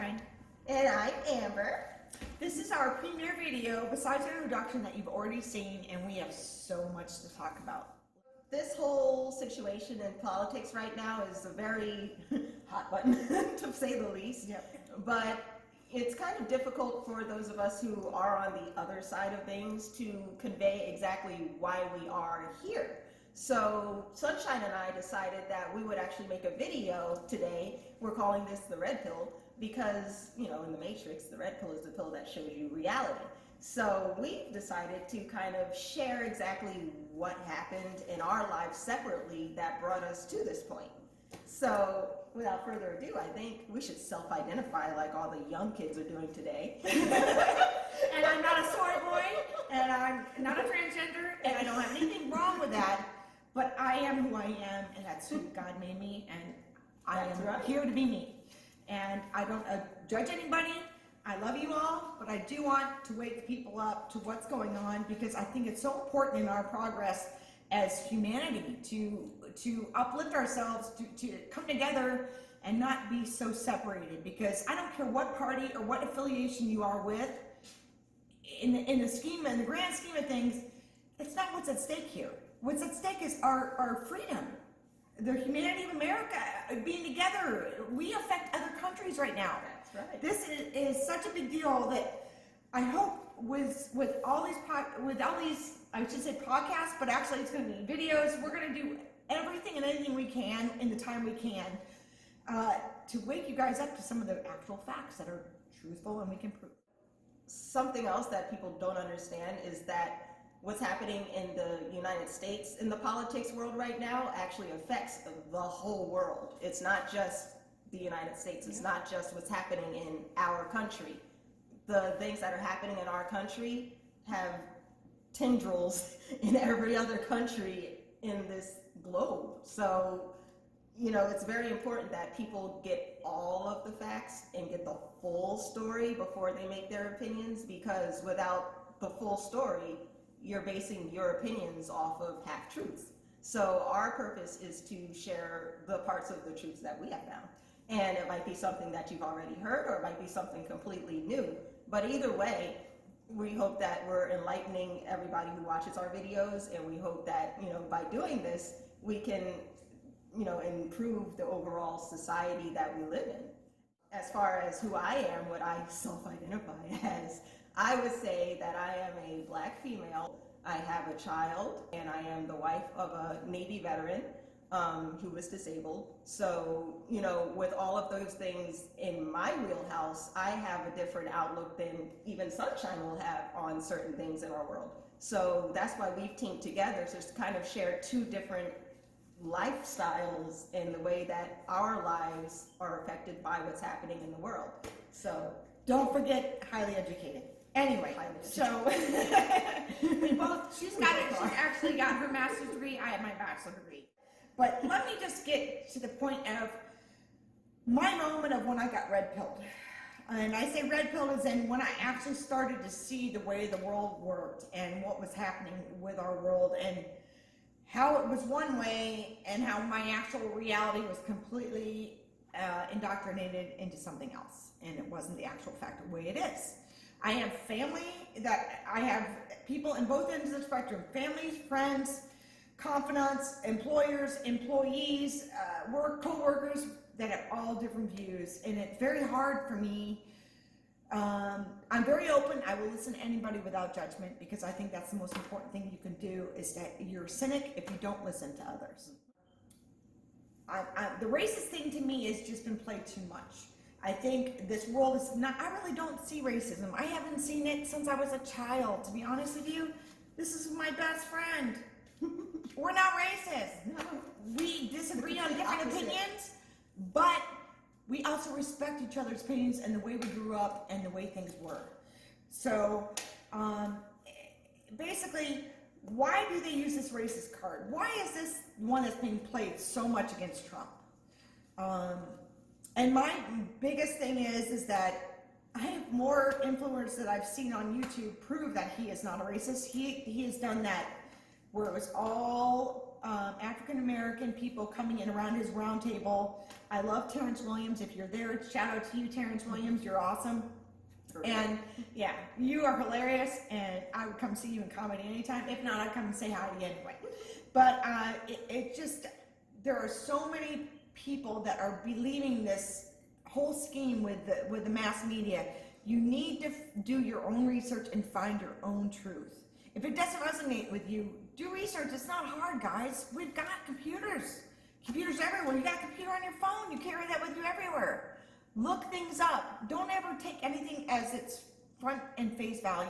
Sunshine. And I'm Amber. This is our premiere video, besides our introduction that you've already seen, and we have so much to talk about. This whole situation in politics right now is a very hot button, to say the least. Yep. But it's kind of difficult for those of us who are on the other side of things to convey exactly why we are here. So Sunshine and I decided that we would actually make a video today. We're calling this the red pill because, you know, in the Matrix, the red pill is the pill that shows you reality. So we've decided to kind of share exactly what happened in our lives separately that brought us to this point. So without further ado, I think we should self-identify like all the young kids are doing today. And I'm not a soy boy, and I'm not a transgender, and I don't have anything wrong with that, but I am who I am, and that's who God made me, and I am here to be me. And I don't judge anybody. I love you all, but I do want to wake people up to what's going on, because I think it's so important in our progress as humanity to uplift ourselves, to come together and not be so separated, because I don't care what party or what affiliation you are with, in the grand scheme of things, it's not what's at stake here. What's at stake is our freedom, the humanity of America, being together. We affect other countries right now. That's right. This is such a big deal that I hope with all these I should say podcasts, but actually it's going to be videos. We're going to do everything and anything we can in the time we can to wake you guys up to some of the actual facts that are truthful and we can prove. Something else that people don't understand is that what's happening in the United States, in the politics world right now, actually affects the whole world. It's not just the United States. It's not just what's happening in our country. The things that are happening in our country have tendrils in every other country in this globe. So, you know, it's very important that people get all of the facts and get the full story before they make their opinions, because without the full story, you're basing your opinions off of half-truths. So our purpose is to share the parts of the truths that we have found. And it might be something that you've already heard, or it might be something completely new. But either way, we hope that we're enlightening everybody who watches our videos, and we hope that, you know, by doing this, we can, you know, improve the overall society that we live in. As far as who I am, what I self-identify as, I would say that I am a Black female. I have a child, and I am the wife of a Navy veteran who was disabled. So, you know, with all of those things in my wheelhouse, I have a different outlook than even Sunshine will have on certain things in our world. So that's why we've teamed together to kind of share two different lifestyles in the way that our lives are affected by what's happening in the world. So don't forget highly educated. Anyway, so she's actually got her master's degree. I have my bachelor's degree. But let me just get to the point of my moment of when I got red pilled. And I say red pilled as in when I actually started to see the way the world worked and what was happening with our world, and how it was one way and how my actual reality was completely indoctrinated into something else. And it wasn't the actual fact of the way it is. I have family, that I have people in both ends of the spectrum, families, friends, confidants, employers, employees, co-workers that have all different views, and it's very hard for me. I'm very open. I will listen to anybody without judgment, because I think that's the most important thing you can do, is that you're a cynic if you don't listen to others. The racist thing to me has just been played too much. I think this world is not, I really don't see racism. I haven't seen it since I was a child, to be honest with you. This is my best friend. We're not racist. No. We disagree on different opinions, but we also respect each other's opinions and the way we grew up and the way things were. So basically, why do they use this racist card? Why is this one that's being played so much against Trump? And my biggest thing is that I have more influencers that I've seen on YouTube prove that he is not a racist. He has done that where it was all African American people coming in around his round table. I love Terrence Williams. If you're there, shout out to you, Terrence Williams. You're awesome. And yeah, you are hilarious, and I would come see you in comedy anytime. If not, I'd come and say hi to you anyway. But it just, there are so many people that are believing this whole scheme with the mass media. You need to do your own research and find your own truth. If it doesn't resonate with you, do research. It's not hard, guys. We've got computers. Computers everywhere. You got a computer on your phone. You carry that with you everywhere. Look things up. Don't ever take anything as its front and face value.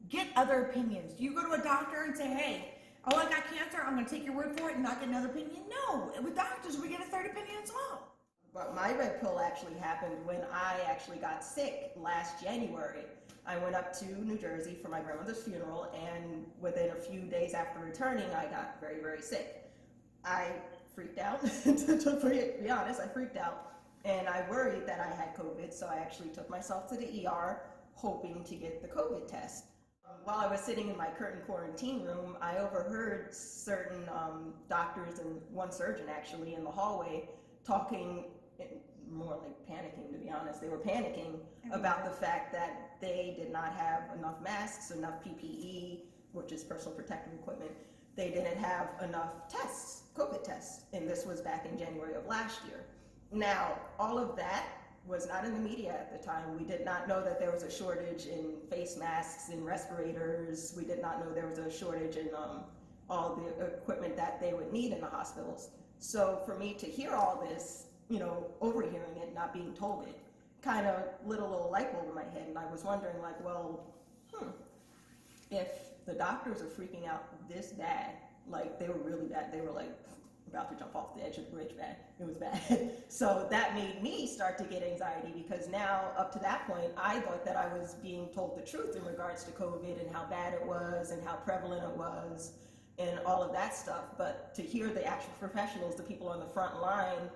Get other opinions. Do you go to a doctor and say, hey, oh, I got cancer, I'm going to take your word for it and not get another opinion? No. With doctors, we get a third opinion as well. But my red pill actually happened when I actually got sick last January. I went up to New Jersey for my grandmother's funeral, and within a few days after returning, I got very, very sick. I freaked out. To be honest, I freaked out. And I worried that I had COVID, so I actually took myself to the ER, hoping to get the COVID test. While I was sitting in my curtain quarantine room, I overheard certain doctors and one surgeon actually in the hallway talking, more like panicking, to be honest. They were panicking about the fact that they did not have enough masks, enough PPE, which is personal protective equipment. They didn't have enough tests, COVID tests, and this was back in January of last year. Now, all of that was not in the media at the time. We did not know that there was a shortage in face masks and respirators. We did not know there was a shortage in all the equipment that they would need in the hospitals. So for me to hear all this, you know, overhearing it, not being told it, kind of lit a little light bulb in my head. And I was wondering, like, well, if the doctors are freaking out this bad, like they were really bad, they were like about to jump off the edge of the bridge, bad. It was bad. So that made me start to get anxiety, because now, up to that point, I thought that I was being told the truth in regards to COVID and how bad it was and how prevalent it was and all of that stuff. But to hear the actual professionals, the people on the front line,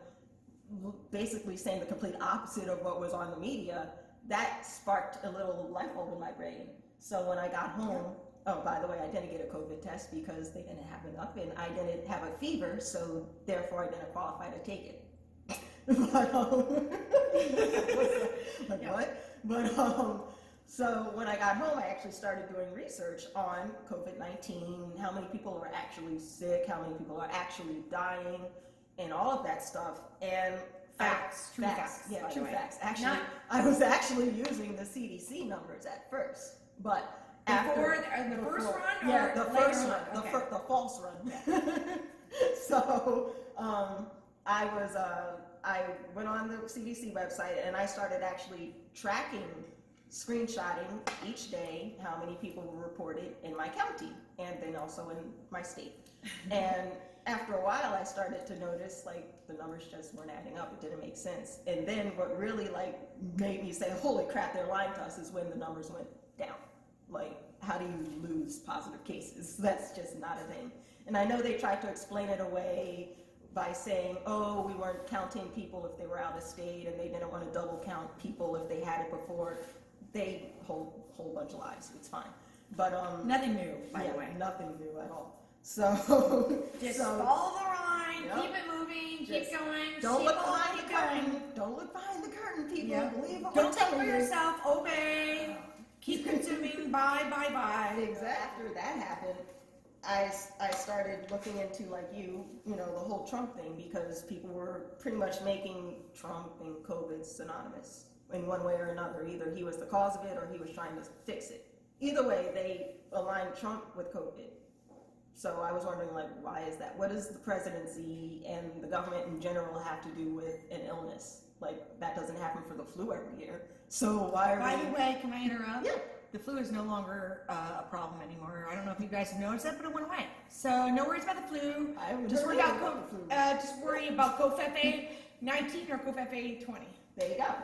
basically saying the complete opposite of what was on the media, that sparked a little light bulb in my brain. So when I got home, oh, by the way, I didn't get a COVID test because they didn't have enough, and I didn't have a fever, so therefore I didn't qualify to take it. But, like what? But, so when I got home, I actually started doing research on COVID-19, how many people are actually sick, how many people are actually dying, and all of that stuff. And Facts, true facts. Yeah, true facts. Actually, I was actually using the CDC numbers at first, but Before the first run, or yeah, the first later run, on? the false run. So I went on the CDC website and I started actually tracking, screenshotting each day how many people were reported in my county and then also in my state. And after a while, I started to notice like the numbers just weren't adding up. It didn't make sense. And then what really like made me say, "Holy crap, they're lying to us," is when the numbers went down. Like, how do you lose positive cases? That's just not a thing. And I know they tried to explain it away by saying, oh, we weren't counting people if they were out of state, and they didn't want to double count people if they had it before. They whole bunch of lies. It's fine. But Nothing new, by the way. Nothing new at all. So Just follow the line, keep it moving, keep going. Don't look people, behind the keep going. curtain. Don't look behind the curtain, people. Yep. Believe what Don't we're think for telling you. yourself. Obey. Keep consuming. Bye. Exactly. After that happened, I started looking into, like you know, the whole Trump thing, because people were pretty much making Trump and COVID synonymous in one way or another. Either he was the cause of it or he was trying to fix it. Either way, they aligned Trump with COVID. So I was wondering, like, why is that? What does the presidency and the government in general have to do with an illness? Like, that doesn't happen for the flu every year. So why are By the way, can I interrupt? Yeah. The flu is no longer a problem anymore. I don't know if you guys have noticed that, but it went away. So no worries about the flu. Just worry about just worry about COFEFA-19 or COFEFA-20. There you go.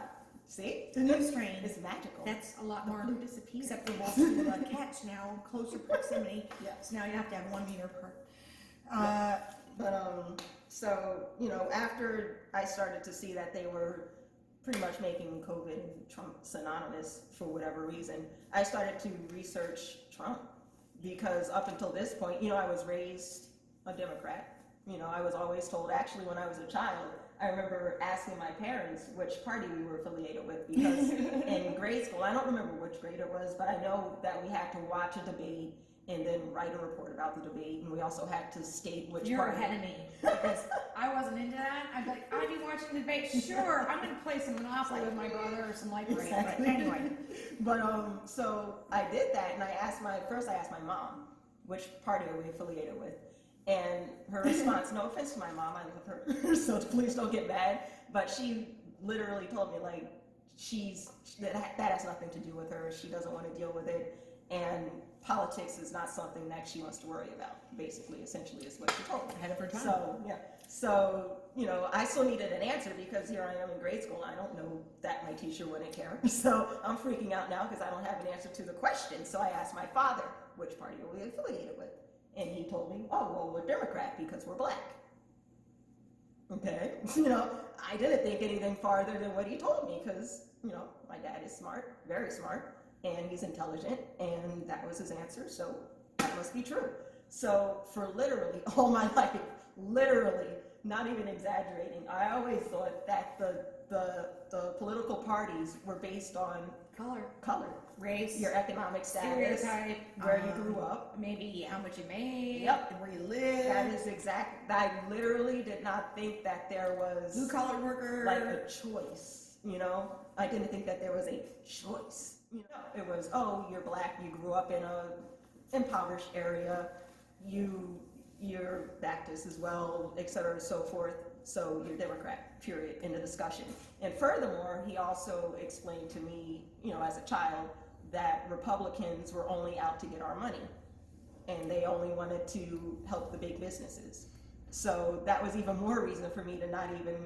See? The new strain. It's magical. That's a lot more flu disappeared. acceptable to catch now, closer proximity. Yeah. So now you have to have 1 meter apart. But so, you know, after I started to see that they were pretty much making COVID and Trump synonymous for whatever reason, I started to research Trump, because up until this point, you know, I was raised a Democrat. You know, I was always told, actually, when I was a child, I remember asking my parents which party we were affiliated with, because in grade school, I don't remember which grade it was, but I know that we had to watch a debate and then write a report about the debate, and we also had to state which You're party. ahead of me, because I wasn't into that. I'd be like, I'd be watching the debate. Sure, I'm gonna play some Monopoly with my brother or some library. Exactly. But anyway, But so I did that, and I asked my mom, which party are we affiliated with? And her response, no offense to my mom, I love her, so please don't get mad, but she literally told me, like, that has nothing to do with her. She doesn't want to deal with it, and politics is not something that she wants to worry about, basically, essentially, is what she told me. ahead of her time. So, yeah. So, you know, I still needed an answer, because here I am in grade school, and I don't know that my teacher wouldn't care. So I'm freaking out now because I don't have an answer to the question. So I asked my father, which party are we affiliated with? And he told me, oh, well, we're Democrat because we're black. Okay. You know, I didn't think anything farther than what he told me, because, you know, my dad is smart, very smart, and he's intelligent, and that was his answer, so that must be true. So for literally all my life, literally, not even exaggerating, I always thought that the political parties were based on color, race, your economic status, stereotype, where you grew up, maybe how much you made, Yep. where you live. That is exact. I literally did not think that there was blue collar worker, like a choice. You know, I didn't think that there was a choice. You know, it was, oh, you're black, you grew up in a impoverished area, you're Baptist as well, et cetera, and so forth. So you're Democrat, period, in the discussion. And furthermore, he also explained to me, you know, as a child, that Republicans were only out to get our money, and they only wanted to help the big businesses. So that was even more reason for me to not even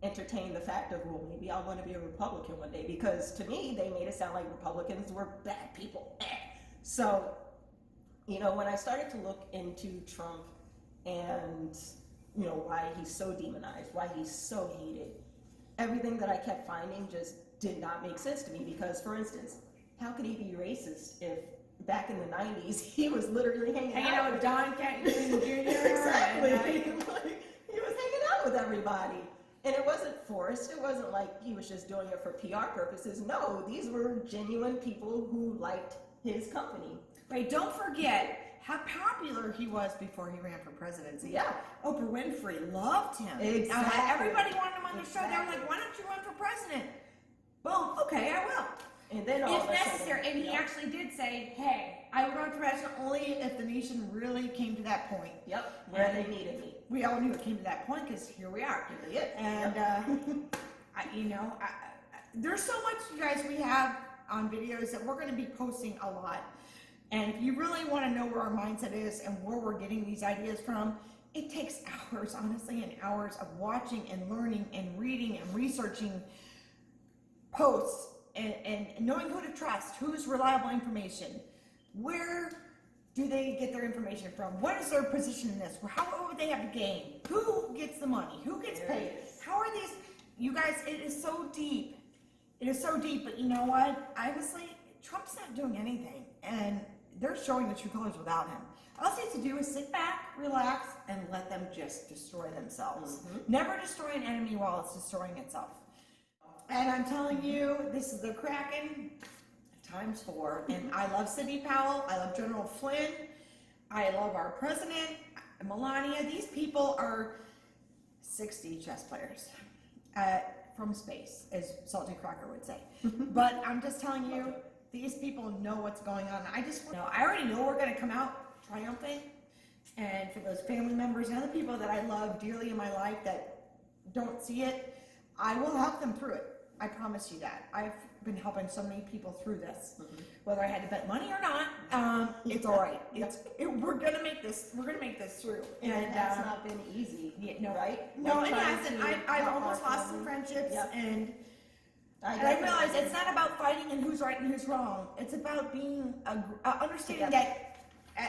entertain the fact of, well, maybe I want to be a Republican one day, because to me, they made it sound like Republicans were bad people. So, you know, when I started to look into Trump and, you know, why he's so demonized, why he's so hated, everything that I kept finding just did not make sense to me. Because, for instance, how could he be racist if back in the 90s he was literally hanging out with Don Kenton Jr. Exactly. And, Like, he was hanging out with everybody. And it wasn't forced. It wasn't like he was just doing it for PR purposes. No, these were genuine people who liked his company. Right, don't forget how popular he was before he ran for presidency. Yeah. Oprah Winfrey loved him. Exactly. Everybody wanted him on the show. They were like, why don't you run for president? Boom, okay, I will. And then all If of a sudden, necessary. And he yep. actually did say, hey, I would run for president only if the nation really came to that point. Yep, where they needed me. We all knew it came to that point because here we are. Here he is. And, there's so much, you guys, we have on videos that we're going to be posting a lot. And if you really want to know where our mindset is and where we're getting these ideas from, it takes hours, honestly, and hours of watching and learning and reading and researching posts and knowing who to trust, who's reliable information, where do they get their information from, what is their position in this, what would they have to gain, who gets the money, who gets paid, how are these, you guys, it is so deep. It is so deep, but you know what? Honestly, Trump's not doing anything, and they're showing the true colors without him. All they have to do is sit back, relax, and let them just destroy themselves. Mm-hmm. Never destroy an enemy while it's destroying itself. And I'm telling you, this is the Kraken ×4. And I love Sidney Powell. I love General Flynn. I love our president, Melania. These people are 60 chess players from space, as Salty Crocker would say. But I'm just telling you, these people know what's going on. I already know we're going to come out triumphant. And for those family members and other people that I love dearly in my life that don't see it, I will help them through it. I promise you that. I've been helping so many people through this. Whether I had to bet money or not, it's all right. We're gonna make this. We're gonna make this through. And that's not been easy. Yeah, no, right? No, Like it hasn't. I've almost lost some friendships, Yep. and I realize it's not about fighting and who's right and who's wrong. It's about being understanding that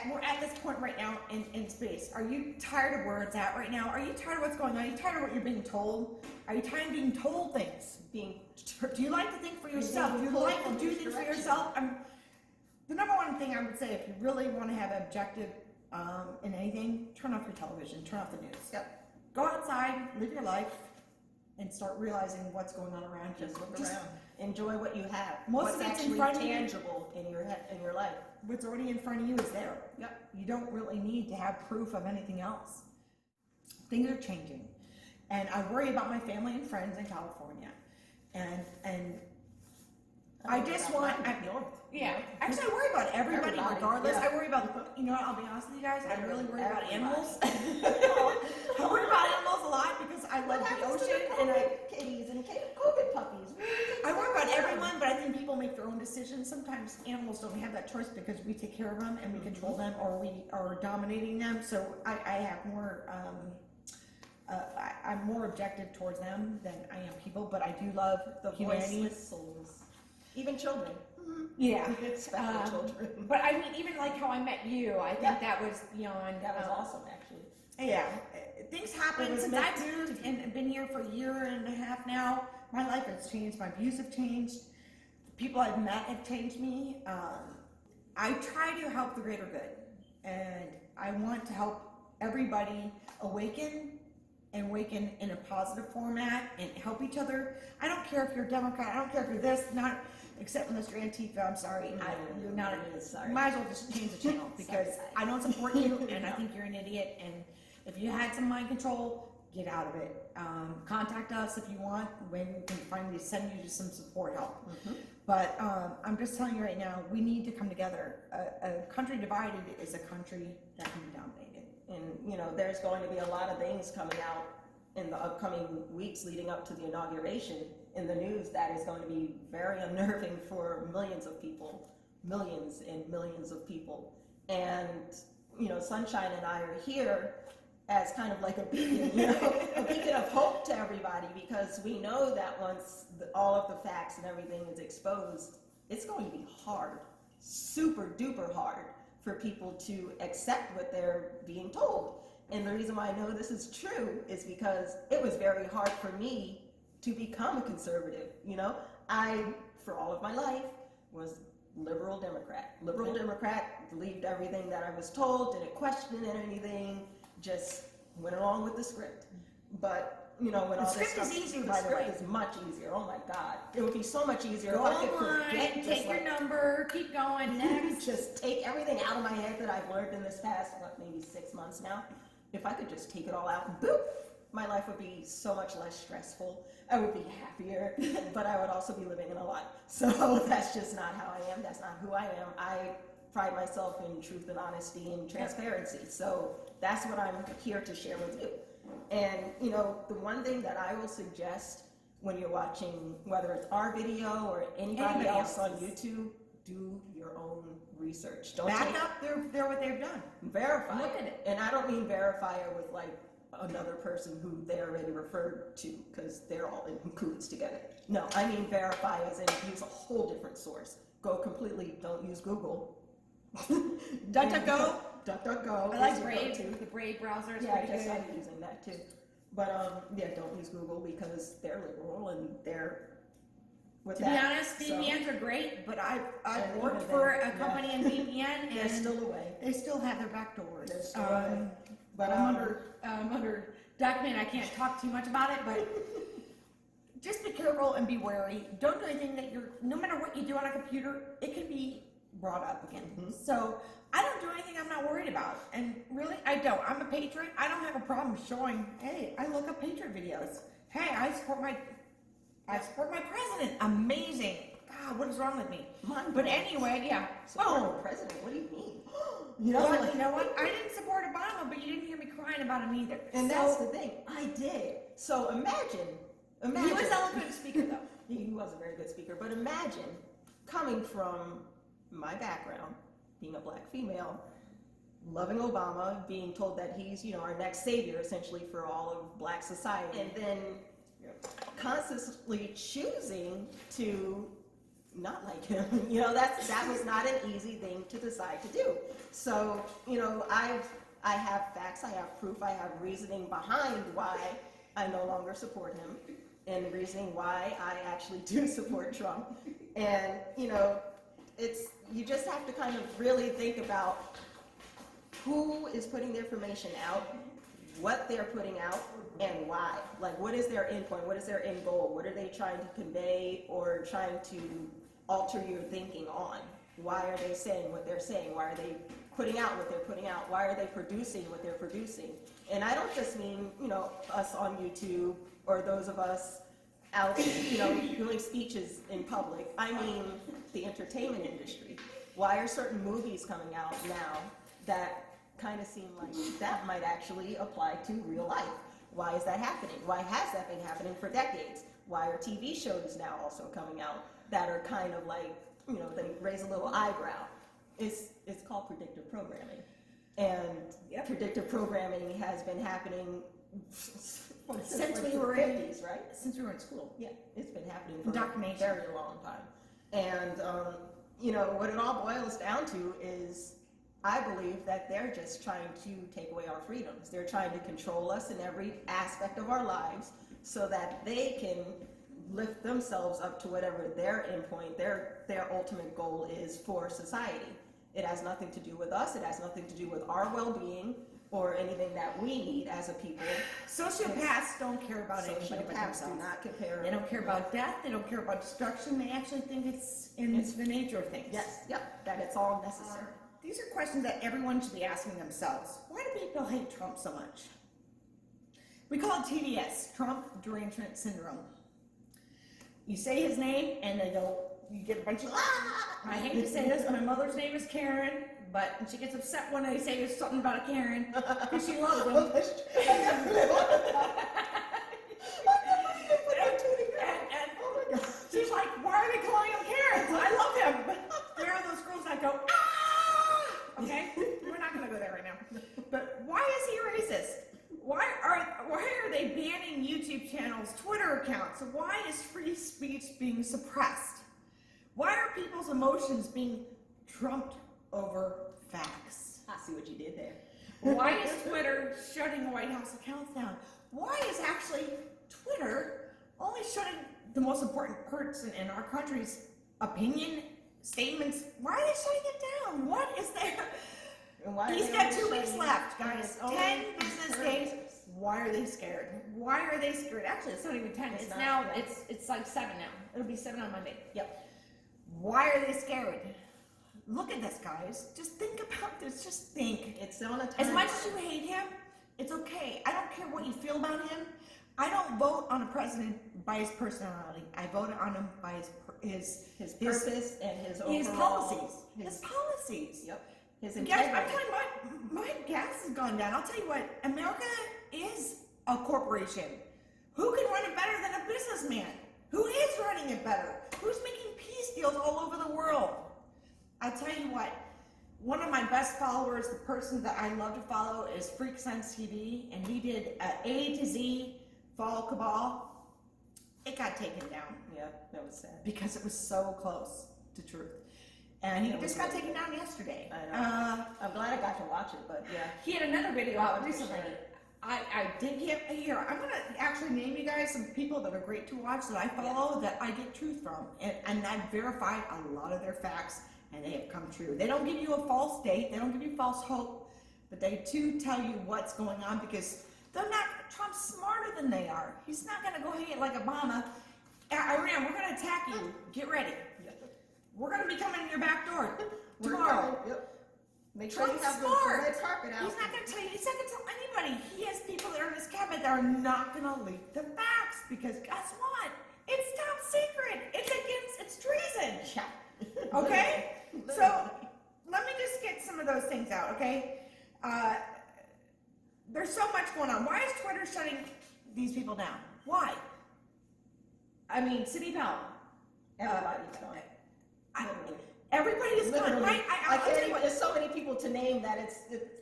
we're at this point right now in space. Are you tired of where it's at right now? Are you tired of what's going on? Are you tired of what you're being told? Are you tired of being told things? Do you like to think for yourself? Do you like to do things for yourself? The number one thing I would say, if you really want to have objective in anything, turn off your television, turn off the news. Yep. Go outside, live your life, and start realizing what's going on around you. Just look around. Enjoy what you have. Most What's of it's in actually front of you. tangible in your life. What's already in front of you is there. Yep. You don't really need to have proof of anything else. Things are changing, and I worry about my family and friends in California, and I just want, yeah, actually I worry about everybody regardless. Yeah. I worry about, you know what, I'll be honest with you guys, I really worry about Everybody. animals. I worry about animals a lot because I love the ocean and kitties and COVID puppies. I worry about everyone, but I think people make their own decisions. Sometimes animals don't have that choice because we take care of them and we control them, or we are dominating them. So I have more, I'm more objective towards them than I am people, but I do love The humanity. voiceless souls. Even children. Yeah. Special children. But I mean, even like how I met you, I think that was beyond. That was awesome, actually. Yeah, things happen It was since meant I've moved and been here for a year and a half now. My life has changed. My views have changed. The people I've met have changed me. I try to help the greater good, and I want to help everybody awaken and awaken in a positive format and help each other. I don't care if you're a Democrat. I don't care if you're this, not except Mr. Antifa. I'm sorry. You're not. Sorry. Might as well just change the channel because I don't support you, and I think you're an idiot. And if you had some mind control, get out of it. Contact us if you want. When we can finally send you some support help. But I'm just telling you right now, we need to come together. A country divided is a country that can be dominated. And, you know, there's going to be a lot of things coming out in the upcoming weeks leading up to the inauguration in the news that is going to be very unnerving for millions of people, millions and millions of people. And, you know, Sunshine and I are here as kind of like a beacon, you know, a beacon of hope to everybody, because we know that once all of the facts and everything is exposed, it's going to be hard, super duper hard for people to accept what they're being told. And the reason why I know this is true is because it was very hard for me to become a conservative. You know, I, for all of my life, was liberal Democrat. Liberal Democrat, believed everything that I was told, didn't question anything, just went along with the script. But, you know, when all this stuff, the script is easier, the by the way. script is much easier. Oh my God, it would be so much easier Go if I could online, forget, take just your like, number, keep going, next. just take everything out of my head that I've learned in this past, what, maybe 6 months now. If I could just take it all out, boop, my life would be so much less stressful. I would be happier, but I would also be living in a lie. So that's just not how I am. That's not who I am. I pride myself in truth and honesty and transparency. So that's what I'm here to share with you. And, you know, the one thing that I will suggest when you're watching, whether it's our video or anybody else on YouTube, do your own research. Don't Back up they're what they've done. Verify. Look at it. And I don't mean verify it with like another person who they already referred to, because they're all in cahoots together. No, I mean verify as in use a whole different source. Go completely, don't use Google. DuckDuckGo. DuckDuckGo. I like Brave. The Brave browser is Yeah, I pretty just good. started using that too. But yeah, don't use Google because they're liberal and they're with To that. be honest, VPNs are great, but I've And worked even for then, a company in VPN, They're and still away. they still have their back doors. They're still away. But I'm under document. I can't talk too much about it, but just be careful and be wary. Don't do anything that no matter what you do on a computer, it can be brought up again. So I don't do anything I'm not worried about. And really, I don't. I'm a patriot. I don't have a problem showing, hey, I look up patriot videos. Hey, I support my president. Amazing. God, what is wrong with me? But anyway, yeah. Support the president? What do you mean? You know what? I didn't support Obama, but you didn't hear me crying about him either. And that's the thing. I did. So imagine. He was an eloquent speaker, though. He was a very good speaker. But imagine coming from my background, being a black female, loving Obama, being told that he's, you know, our next savior, essentially, for all of black society, and then consciously choosing to not like him. You know, that was not an easy thing to decide to do. So, you know, I have facts, I have proof, I have reasoning behind why I no longer support him, and reasoning why I actually do support Trump. And, you know, you just have to kind of really think about who is putting the information out, what they're putting out, and why. Like, what is their endpoint? What is their end goal? What are they trying to convey or trying to alter your thinking on? Why are they saying what they're saying? Why are they putting out what they're putting out? Why are they producing what they're producing? And I don't just mean, us on YouTube or those of us out, doing speeches in public. I mean the entertainment industry. Why are certain movies coming out now that kind of seem like that might actually apply to real life? Why is that happening? Why has that been happening for decades? Why are TV shows now also coming out that are kind of like, they raise a little eyebrow? It's called predictive programming. And predictive programming has been happening since we were the 50s, right? Since we were in school. Yeah, it's been happening for a very long time. And, what it all boils down to is, I believe that they're just trying to take away our freedoms. They're trying to control us in every aspect of our lives so that they can lift themselves up to whatever their endpoint, their ultimate goal is for society. It has nothing to do with us. It has nothing to do with our well-being or anything that we need as a people. Sociopaths don't care about anybody but Sociopaths do themselves. not compare. They don't care about death. They don't care about destruction. They actually think it's in the nature of things. Yes, yep, that it's all necessary. These are questions that everyone should be asking themselves. Why do people hate Trump so much? We call it TDS, Trump Derangement Syndrome. You say his name and you get a bunch of, I hate to say this, my mother's name is Karen, but she gets upset when I say something about a Karen, because she loves him. And she's like, why are they calling him Karens? I love him. But there are those girls that go, ah! Okay? We're not going to go there right now. But why is he racist? Why are they banning YouTube channels, Twitter accounts? Why is free speech being suppressed? Why are people's emotions being trumped over facts? I see what you did there. Why is Twitter shutting White House accounts down? Why is actually Twitter only shutting the most important person in our country's opinion statements? Why are they shutting it down? What is there? He's got 2 weeks left, guys. 10 business days. Why are they scared? Why are they scared? Actually, it's not even 10. It's now. It's like 7 now. It'll be 7 on Monday. Yep. Why are they scared? Look at this, guys. Just think about this. Just think. It's on a time. As much as you hate him, it's okay. I don't care what you feel about him. I don't vote on a president by his personality. I vote on him by his purpose and his policies. His policies. Yep. His integrity. Guys, I'm telling you, my gas has gone down. I'll tell you what, America is a corporation. Who can run it better than a businessman? Who is running it better? Who's making peace deals all over the world? I'll tell you what, one of my best followers, the person that I love to follow, is Freak Sense TV, and he did A to Z Fall Cabal. It got taken down. Yeah, that was sad. Because it was so close to truth. And he just got taken down yesterday. I know. I'm glad I got to watch it, but yeah. He had another video out recently. I did here. I'm going to actually name you guys some people that are great to watch that I follow, that I get truth from. And I've verified a lot of their facts, and they have come true. They don't give you a false date. They don't give you false hope. But they do tell you what's going on, because they're not, Trump's smarter than they are. He's not going to go hang it like Obama. Iran, we're going to attack you. Get ready. We're going to be coming in your back door tomorrow. Yep. Make sure Trump's you have the smart. red carpet out. He's not going to tell you. He's not going to tell anybody. He has people that are in his cabinet that are not going to leak the facts, because guess what? It's top secret. It's treason. Yeah. Okay? So let me just get some of those things out, okay? There's so much going on. Why is Twitter shutting these people down? Why? I mean, City Pal. Everybody's gone. Everybody is gone. I tell you what, there's so many people to name that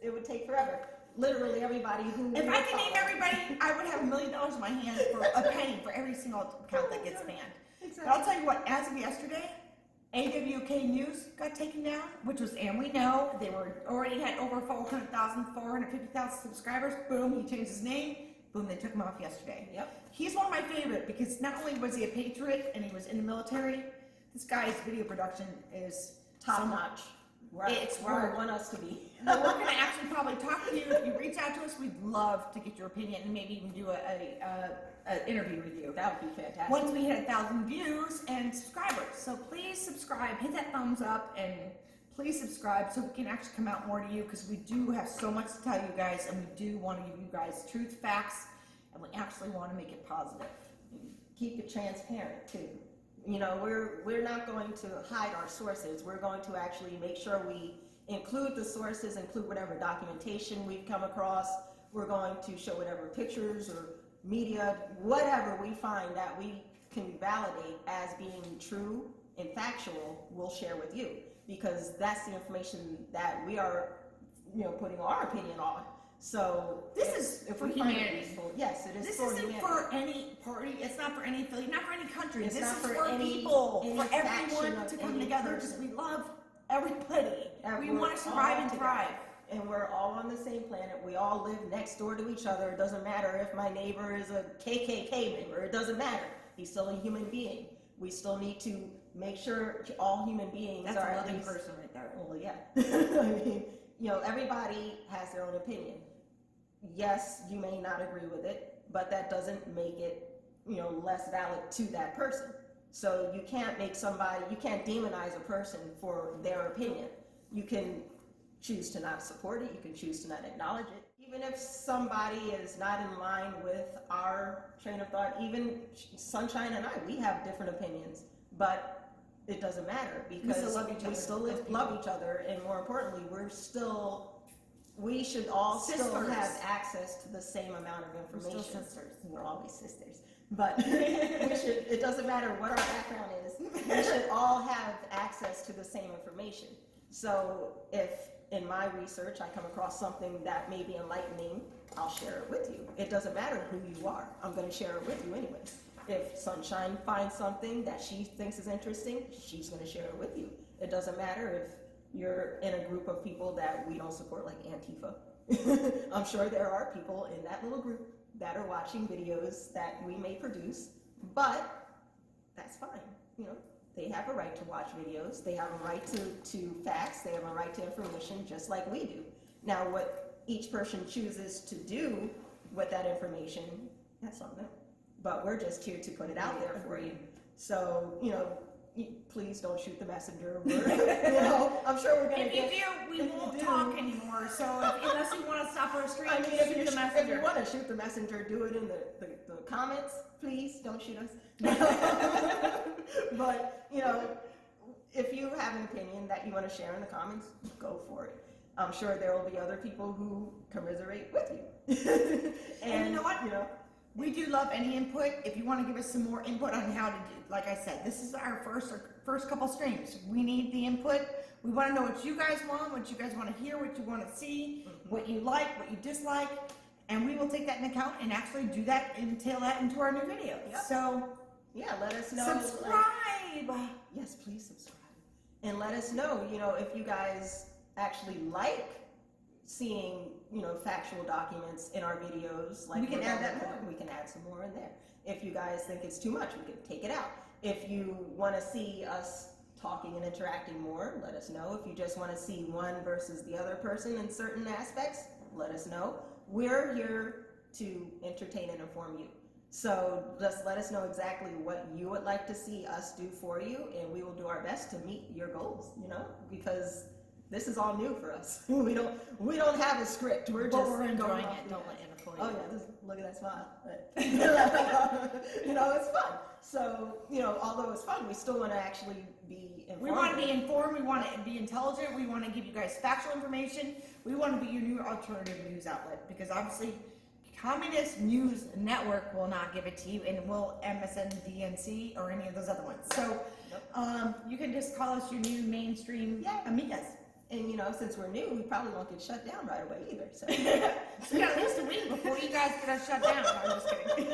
it would take forever. Literally everybody who. If I could name everybody, I would have $1 million in my hand for a penny for every single account that gets banned. Exactly. But I'll tell you what, as of yesterday, AWK News got taken down, which was, and we know they already had over 450,000 subscribers. Boom, he changed his name. Boom, they took him off yesterday. Yep. He's one of my favorite, because not only was he a patriot and he was in the military, this guy's video production is top notch. Right. It's where I want us to be. we're going to actually probably talk to you. If you reach out to us, we'd love to get your opinion and maybe even do an interview with you. That would be fantastic. Once we hit 1,000 views and subscribers. So please subscribe, hit that thumbs up, and please subscribe so we can actually come out more to you, because we do have so much to tell you guys, and we do want to give you guys truth, facts, and we actually want to make it positive. Keep it transparent too. You know, we're not going to hide our sources. We're going to actually make sure we include the sources, include whatever documentation we've come across. We're going to show whatever pictures or media, whatever we find that we can validate as being true and factual, we'll share with you, because that's the information that we are, you know, putting our opinion on. So this is if for we find it humanity. useful, yes, it is. This for isn't humanity. for any party. It's not for any affiliate. Not for any country. It's this not is for for any- people, any for faction everyone of to come any together, because person. we love everybody. And We we're want to survive all and together. thrive. And we're all on the same planet. We all live next door to each other. It doesn't matter if my neighbor is a KKK member. It doesn't matter. He's still a human being. We still need to make sure all human beings That's are a at loving least. person right there. Well, yeah. I mean, you know, everybody has their own opinion. Yes, you may not agree with it, but that doesn't make it, you know, less valid to that person. So you can't make somebody, you can't demonize a person for their opinion. You can choose to not support it, you can choose to not acknowledge it. Even if somebody is not in line with our train of thought, even Sunshine and I, we have different opinions, but it doesn't matter, because still love each we other still as people. love each other, and more importantly, we should all still Sisters. have access to the same amount of We're information. still sisters. We're always sisters, but it doesn't matter what our background is, we should all have access to the same information. So if in my research I come across something that may be enlightening, I'll share it with you. It doesn't matter who you are, I'm going to share it with you anyway. If Sunshine finds something that she thinks is interesting, she's going to share it with you. It doesn't matter if you're in a group of people that we don't support, like Antifa. I'm sure there are people in that little group that are watching videos that we may produce, but that's fine. You know, they have a right to watch videos. They have a right to facts. They have a right to information, just like we do. Now, what each person chooses to do with that information, that's on them. But we're just here to put it out there for you. So, you know, please don't shoot the messenger. You know, I'm sure we're going to If you do, we won't talk anymore. So unless you want to stop our stream, I mean, shoot if the you messenger. want to shoot the messenger, do it in the comments. Please don't shoot us. But, you know, if you have an opinion that you want to share in the comments, go for it. I'm sure there will be other people who commiserate with you. And you know what? You know, We do love any input. If you want to give us some more input on how to do, like I said, this is our first couple streams. We need the input. We want to know what you guys want, what you guys want to hear, what you want to see, what you like, what you dislike, and we will take that into account and actually do that, entail that into our new videos. Yep. So yeah, let us know. subscribe. Yes, please subscribe. And let us know, you know, if you guys actually like seeing, you know, factual documents in our videos. Like we can add that more. We can add some more in there. If you guys think it's too much, we can take it out. If you want to see us talking and interacting more, let us know. If you just want to see one versus the other person in certain aspects, let us know. We're here to entertain and inform you. So just let us know exactly what you would like to see us do for you, and we will do our best to meet your goals, you know, because this is all new for us. We don't have a script. We're just we're enjoying off it. the Don't cuff. let it afford Oh you. yeah, look at that smile. You know, it's fun. So, you know, although it's fun, we still want to actually be informed. We want to be informed, we want to be intelligent, we want to give you guys factual information, we want to be your new alternative news outlet, because obviously Communist News Network will not give it to you, and will MSNBC or any of those other ones. So you can just call us your new mainstream amigas. And you know, since we're new, we probably won't get shut down right away either. So So we got at least a week before you guys get us shut down. No, I'm just kidding.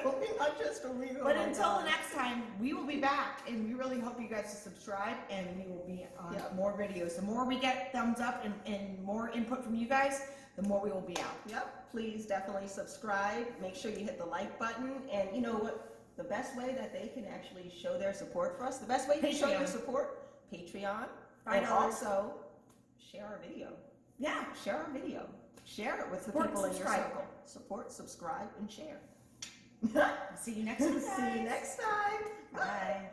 hopefully not just a week. But until the next time, we will be back, and we really hope you guys to subscribe, and we will be on more videos. The more we get thumbs up and more input from you guys, the more we will be out. Yep, please definitely subscribe. Make sure you hit the like button. And you know what? The best way that they can actually show their support for us, the best way to show your Patreon. support, Patreon. And $5. also, share our video. Yeah. Share our video. Share it with the Support, people in your subscribe. circle. Support, subscribe, and share. See you next time. See you next time. Bye.